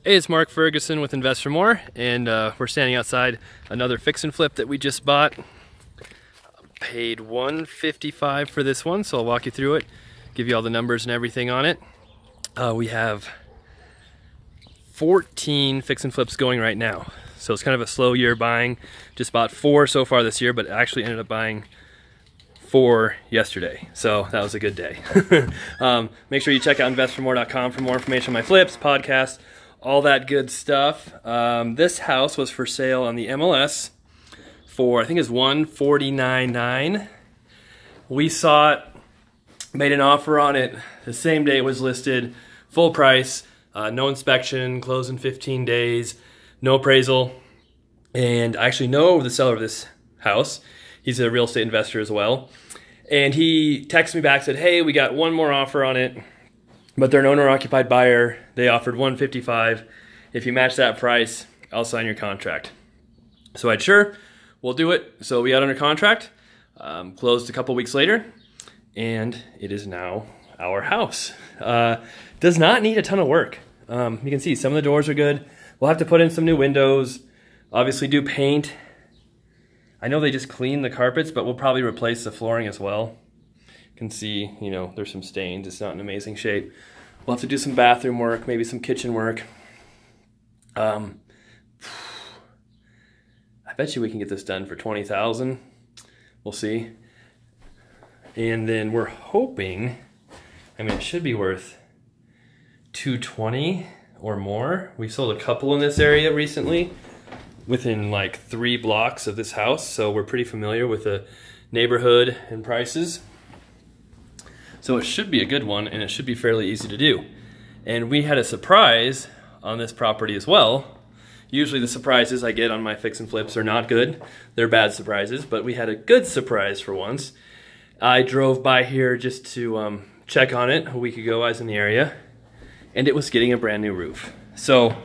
Hey, it's Mark Ferguson with Invest for More, and we're standing outside another fix and flip that we just bought. Paid $155 for this one, so I'll walk you through it, give you all the numbers and everything on it. We have 14 fix and flips going right now, so it's kind of a slow year buying. Just bought 4 so far this year, but actually ended up buying 4 yesterday, so that was a good day. Make sure you check out investformore.com for more information on my flips, podcasts, all that good stuff. This house was for sale on the MLS for, I think it's $149,900. We saw it, made an offer on it the same day it was listed, full price, no inspection, close in 15 days, no appraisal. And I actually know the seller of this house. He's a real estate investor as well. And he texted me back, said, hey, we got one more offer on it, but they're an owner-occupied buyer. They offered $155. If you match that price, I'll sign your contract. So I'd sure, we'll do it. So we got under contract, closed a couple weeks later, and it is now our house. Does not need a ton of work. You can see some of the doors are good. We'll have to put in some new windows, obviously do paint. I know they just cleaned the carpets, but we'll probably replace the flooring as well. You can see, you know, there's some stains. It's not in amazing shape. We'll have to do some bathroom work, maybe some kitchen work. I bet you we can get this done for $20,000. We'll see. And then we're hoping, I mean, it should be worth $220 or more. We sold a couple in this area recently, within like 3 blocks of this house, so we're pretty familiar with the neighborhood and prices. So it should be a good one, and it should be fairly easy to do. And we had a surprise on this property as well. Usually the surprises I get on my fix and flips are not good. They're bad surprises, but we had a good surprise for once. I drove by here just to check on it a week ago. I was in the area, and it was getting a brand new roof. So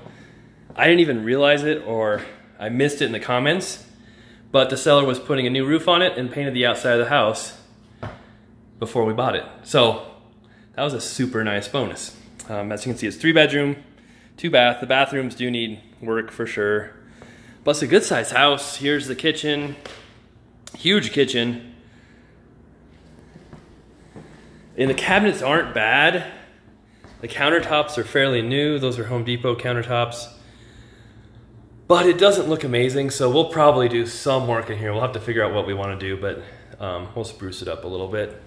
I didn't even realize it, or I missed it in the comments, but the seller was putting a new roof on it and painted the outside of the house before we bought it. So that was a super nice bonus. As you can see, it's 3-bedroom, 2-bath. The bathrooms do need work for sure, but it's a good sized house. Here's the kitchen, huge kitchen. And the cabinets aren't bad. The countertops are fairly new. Those are Home Depot countertops. But it doesn't look amazing, so we'll probably do some work in here. We'll have to figure out what we want to do, but we'll spruce it up a little bit.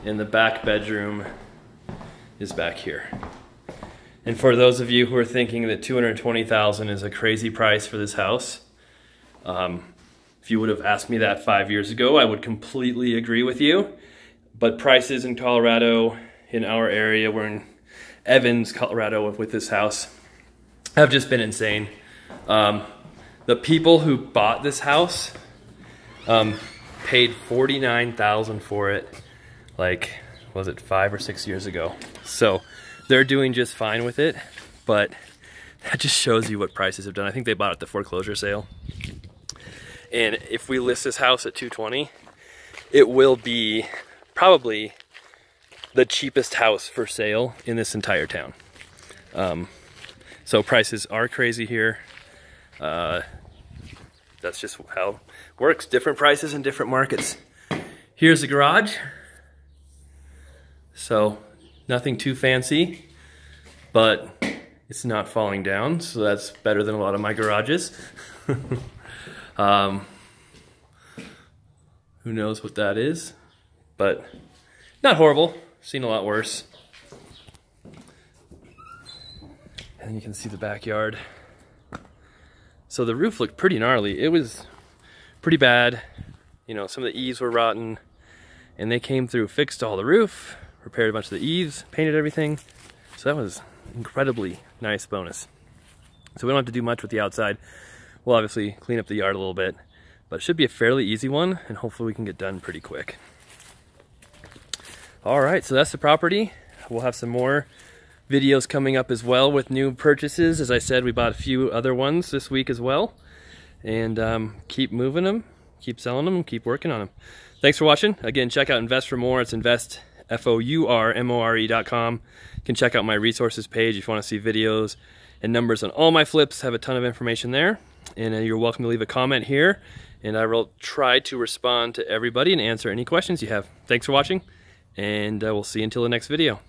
And the back bedroom is back here. And for those of you who are thinking that $220,000 is a crazy price for this house, if you would have asked me that 5 years ago, I would completely agree with you. But prices in Colorado, in our area, we're in Evans, Colorado with this house, have just been insane. The people who bought this house paid $49,000 for it, like, was it 5 or 6 years ago? So they're doing just fine with it, but that just shows you what prices have done. I think they bought it at the foreclosure sale. And if we list this house at $220,000, it will be probably the cheapest house for sale in this entire town. So prices are crazy here. That's just how it works. Different prices in different markets. Here's the garage. So nothing too fancy, but it's not falling down, so that's better than a lot of my garages. Who knows what that is, but not horrible. Seen a lot worse. And you can see the backyard. So the roof looked pretty gnarly. It was pretty bad. You know, some of the eaves were rotten, and they came through, fixed all the roof, repaired a bunch of the eaves, painted everything. So that was incredibly nice bonus. So we don't have to do much with the outside. We'll obviously clean up the yard a little bit, but it should be a fairly easy one, and hopefully we can get done pretty quick. All right, so that's the property. We'll have some more videos coming up as well with new purchases. As I said, we bought a few other ones this week as well, and keep moving them, keep selling them, keep working on them. Thanks for watching. Again, check out Invest for More. It's invest fourmore.com. You can check out my resources page if you want to see videos and numbers on all my flips. Have a ton of information there, and you're welcome to leave a comment here, and I will try to respond to everybody and answer any questions you have. Thanks for watching, and we'll see you until the next video.